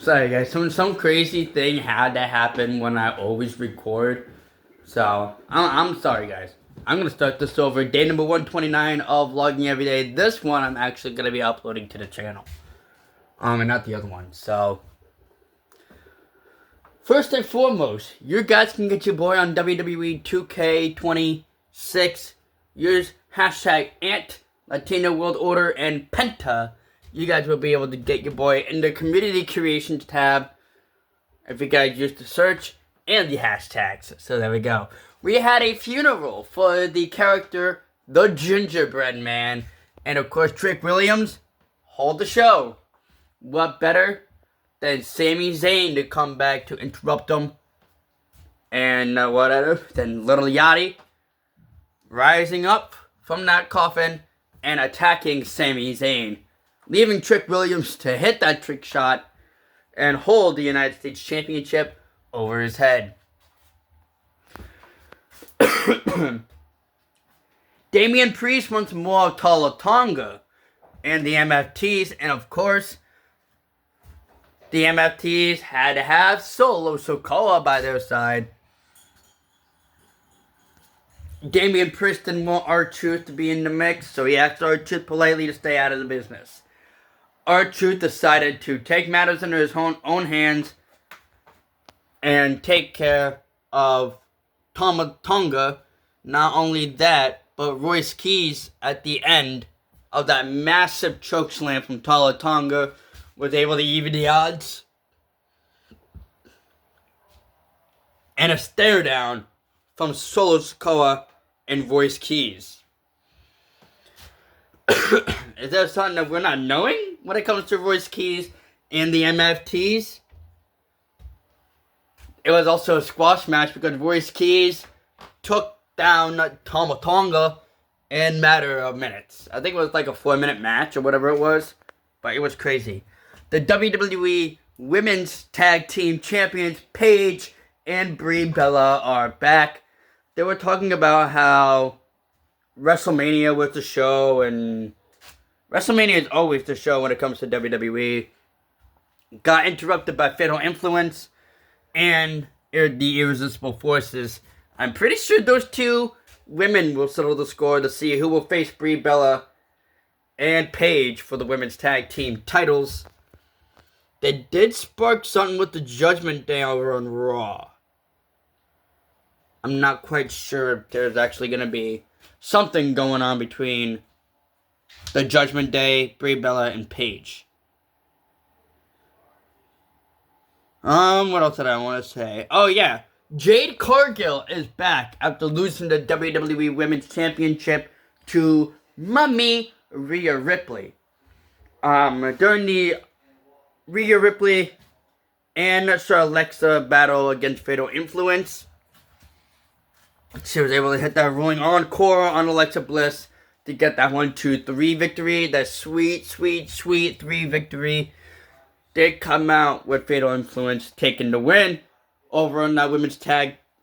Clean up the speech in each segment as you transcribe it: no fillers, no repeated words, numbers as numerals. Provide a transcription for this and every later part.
sorry guys, some crazy thing had to happen when I always record. So I'm sorry guys. I'm gonna start this over. Day number 129 of vlogging every day. This one I'm actually gonna be uploading to the channel. And not the other one. So first and foremost, you guys can get your boy on WWE 2K26. Use hashtag Ant Latino World Order and Penta. You guys will be able to get your boy in the community creations tab if you guys use the search and the hashtags. So there we go. We had a funeral for the character The Gingerbread Man. And of course, Trick Williams, hold the show. What better than Sami Zayn to come back to interrupt him? And whatever, then Little Yachty rising up from that coffin and attacking Sami Zayn, leaving Trick Williams to hit that trick shot and hold the United States Championship over his head. Damian Priest wants more Tala Tonga and the MFTs, and of course, the MFTs had to have Solo Sikoa by their side. Damian Priest didn't want R-Truth to be in the mix, so he asked R-Truth politely to stay out of the business. R-Truth decided to take matters into his own hands and take care of Tama Tonga. Not only that, but Royce Keys at the end of that massive chokeslam from Tala Tonga was able to even the odds. And a stare down from Solo Sikoa and Royce Keys. Is there something that we're not knowing when it comes to Royce Keys and the MFTs? It was also a squash match because Royce Keys took down Tama Tonga in a matter of minutes. I think it was like a 4-minute match or whatever it was, but it was crazy. The WWE Women's Tag Team Champions Paige and Brie Bella are back. They were talking about how WrestleMania was the show, and WrestleMania is always the show when it comes to WWE. Got interrupted by Fatal Influence and the Irresistible Forces. I'm pretty sure those two women will settle the score to see who will face Brie Bella and Paige for the women's tag team titles. They did spark something with the Judgment Day over on Raw. I'm not quite sure if there's actually going to be something going on between the Judgment Day, Brie Bella, and Paige. What else did I want to say? Oh, yeah. Jade Cargill is back after losing the WWE Women's Championship to Mummy Rhea Ripley. During the Rhea Ripley and Sir Alexa battle against Fatal Influence, she was able to hit that rolling encore on Alexa Bliss to get that 1-2-3 victory. That sweet 3 victory. Did come out with Fatal Influence taking the win over on that women's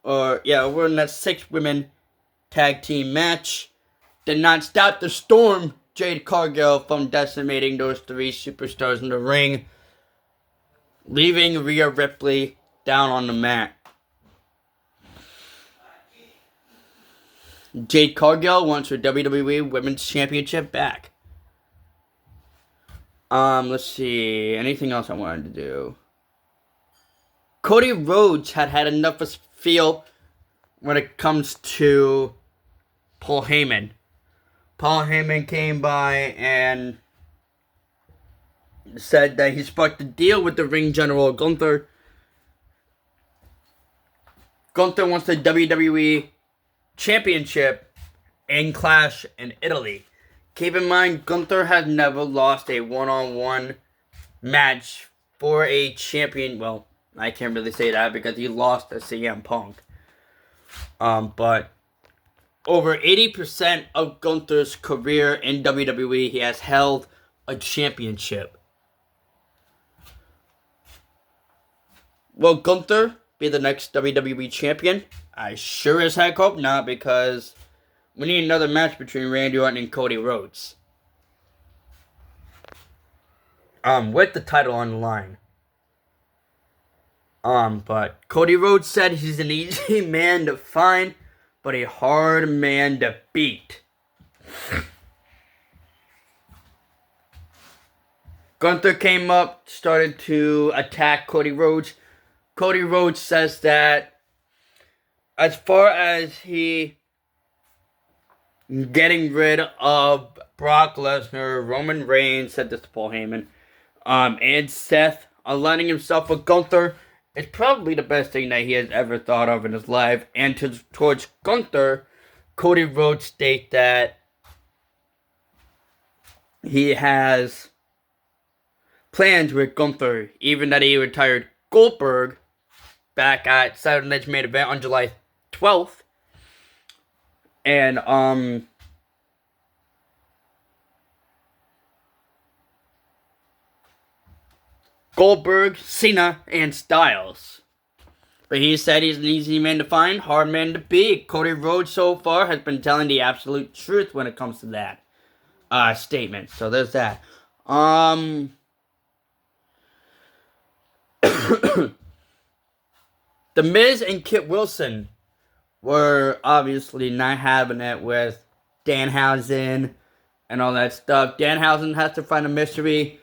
over in that 6-women tag team match. Did not stop the Storm, Jade Cargill, from decimating those 3 superstars in the ring, leaving Rhea Ripley down on the mat. Jade Cargill wants her WWE Women's Championship back. Let's see. Anything else I wanted to do? Cody Rhodes had enough of feel when it comes to Paul Heyman. Paul Heyman came by and said that he sparked a deal with the ring general Gunther. Gunther wants the WWE Championship in Clash in Italy. Keep in mind, Gunther has never lost a one-on-one match for a champion. Well, I can't really say that because he lost to CM Punk. But over 80% of Gunther's career in WWE, he has held a championship. Will Gunther be the next WWE champion? I sure as heck hope not, because we need another match between Randy Orton and Cody Rhodes. With the title on the line. But Cody Rhodes said he's an easy man to find, but a hard man to beat. Gunther came up, started to attack Cody Rhodes. Cody Rhodes says that as far as he getting rid of Brock Lesnar, Roman Reigns, said this to Paul Heyman, and Seth, aligning himself with Gunther, it's probably the best thing that he has ever thought of in his life. And towards Gunther, Cody Rhodes states that he has plans with Gunther, even that he retired Goldberg back at Saturday Night's Main Event on July 12th. And, Goldberg, Cena, and Styles. But he said he's an easy man to find, hard man to beat. Cody Rhodes so far has been telling the absolute truth when it comes to that statement. So there's that. The Miz and Kit Wilson were obviously not having it with Danhausen and all that stuff. Danhausen has to find a mystery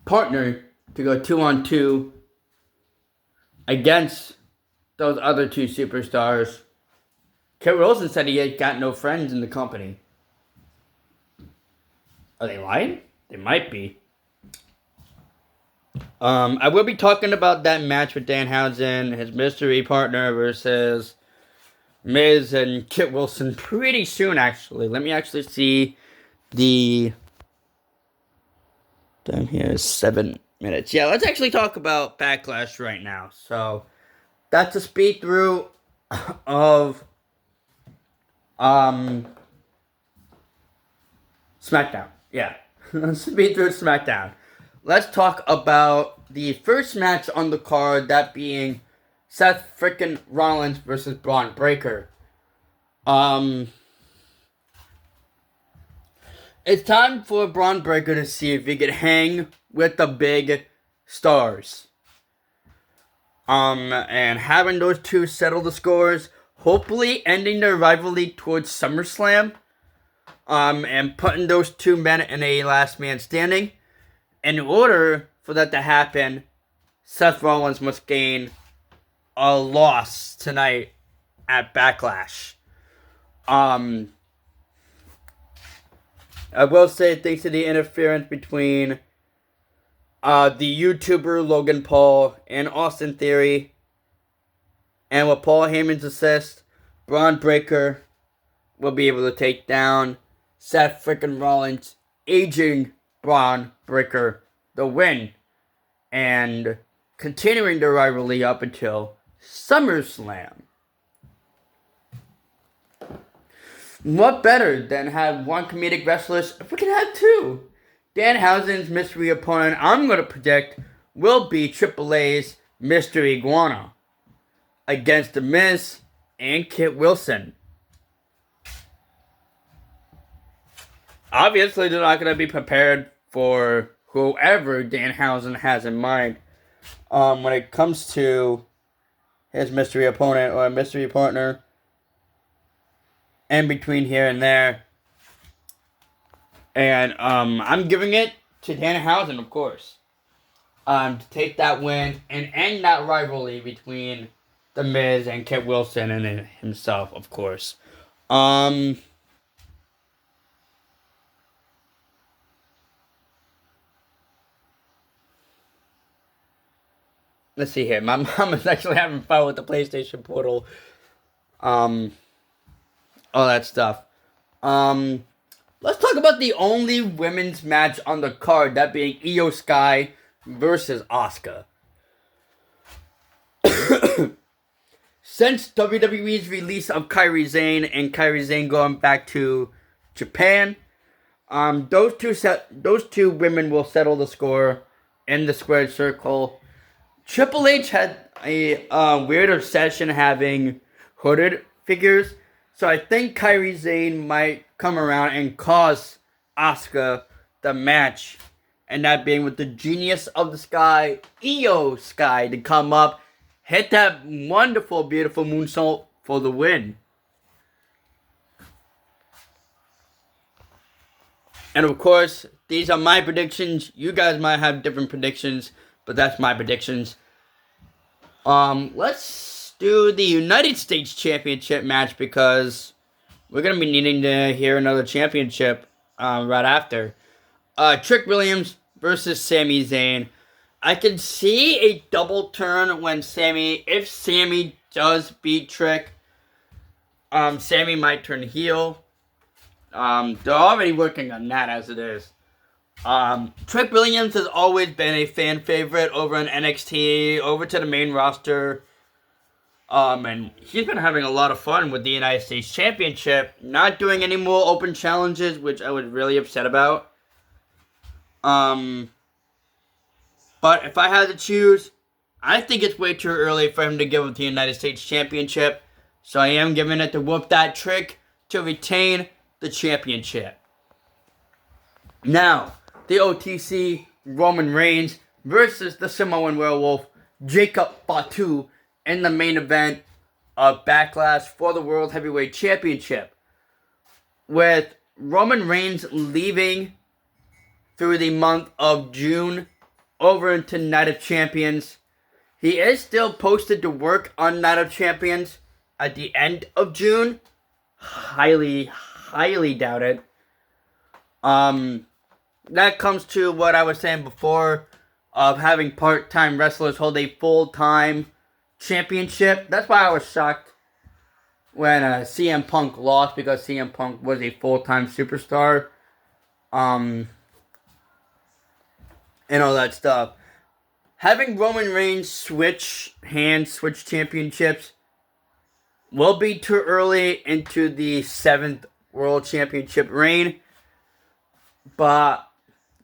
partner to go 2-on-2 against those other two superstars. Kit Wilson said he had got no friends in the company. Are they lying? They might be. I will be talking about that match with Danhausen, his mystery partner versus Miz and Kit Wilson pretty soon, actually. Let me actually see the... Down here is 7 minutes. Yeah, let's actually talk about Backlash right now. So, that's a speed through of SmackDown. Yeah, speed through SmackDown. Let's talk about the first match on the card, that being Seth frickin' Rollins versus Braun Breaker. It's time for Braun Breaker to see if he can hang with the big stars. And having those two settle the scores, hopefully ending their rivalry towards SummerSlam, and putting those two men in a last man standing. In order for that to happen, Seth Rollins must gain a loss tonight at Backlash. I will say, thanks to the interference between the YouTuber Logan Paul and Austin Theory, and with Paul Heyman's assist, Braun Breaker will be able to take down Seth frickin' Rollins, aging Braun Breaker the win, and continuing the rivalry up until SummerSlam. What better than have one comedic wrestler if we can have two? Danhausen's mystery opponent, I'm going to predict, will be Triple A's Mr. Iguana against The Miz and Kit Wilson. Obviously, they're not going to be prepared for whoever Danhausen has in mind when it comes to his mystery opponent or mystery partner. And between here and there. And I'm giving it to Danhausen, of course. To take that win and end that rivalry between The Miz and Kit Wilson and himself, of course. Let's see here. My mom is actually having fun with the PlayStation Portal. All that stuff. Let's talk about the only women's match on the card, that being Io Sky versus Asuka. Since WWE's release of Kairi Sane and Kairi Sane going back to Japan, those two women will settle the score in the squared circle. Triple H had a weird obsession having hooded figures, so I think Kairi Sane might come around and cost Asuka the match and that being with the Genius of the Sky, Io Sky, to come up, hit that wonderful, beautiful moonsault for the win. And of course, these are my predictions. You guys might have different predictions, but that's my predictions. Let's do the United States Championship match because we're gonna be needing to hear another championship right after. Trick Williams versus Sami Zayn. I can see a double turn when if Sami does beat Trick, Sami might turn heel. They're already working on that as it is. Trick Williams has always been a fan favorite over in NXT, over to the main roster. And he's been having a lot of fun with the United States Championship, not doing any more open challenges, which I was really upset about. But if I had to choose, I think it's way too early for him to give up the United States Championship. So I am giving it to Whoop That Trick to retain the championship. Now, the OTC Roman Reigns versus the Samoan Werewolf Jacob Fatu in the main event of Backlash for the World Heavyweight Championship. With Roman Reigns leaving through the month of June over into Night of Champions, he is still posted to work on Night of Champions at the end of June. Highly doubt it. That comes to what I was saying before of having part-time wrestlers hold a full-time championship. That's why I was shocked when CM Punk lost, because CM Punk was a full-time superstar. And all that stuff. Having Roman Reigns switch championships will be too early into the 7th World Championship reign. But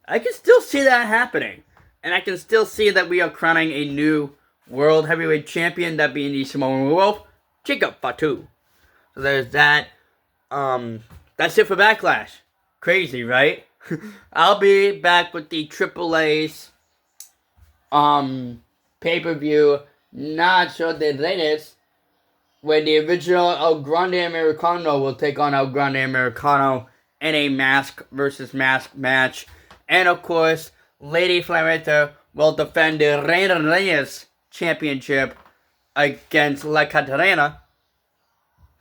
I can still see that happening. And I can still see that we are crowning a new World Heavyweight Champion, that being the Samoan Werewolf, Jacob Fatu. So there's that. That's it for Backlash. Crazy, right? I'll be back with the Triple A's pay-per-view Nacho de Reyes, where the original El Grande Americano will take on El Grande Americano in a mask versus mask match. And of course, Lady Flamita will defend the Reina Reyes Championship against La Catarina.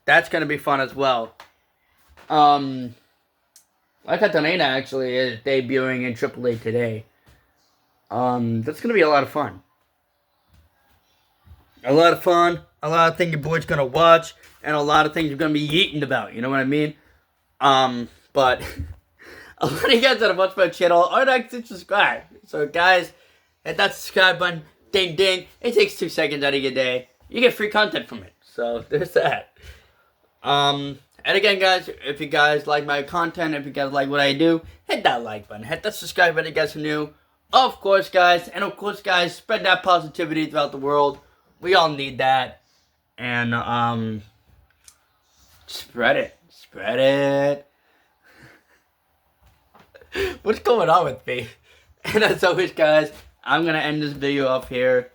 That's going to be fun as well. La Catarina actually is debuting in AAA today. That's going to be a lot of fun. A lot of fun. A lot of things your boy's going to watch. And a lot of things you're going to be eating about. You know what I mean? But a lot of you guys that have watched my channel aren't actually subscribed. So guys, hit that subscribe button. Ding ding. It takes 2 seconds out of your day. You get free content from it. So there's that. And again, guys, if you guys like my content, if you guys like what I do, hit that like button. Hit that subscribe button if you guys are new. Of course, guys. And of course, guys, spread that positivity throughout the world. We all need that. And, spread it. Spread it. What's going on with me? And as always, guys, I'm going to end this video off here.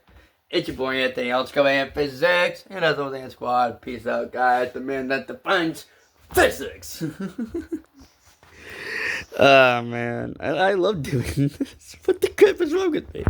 It's your boy Anthony Elscova Physics. And as always, Ant Squad, peace out, guys. The man that defines physics. Oh, man. I love doing this. What the crap is wrong with me?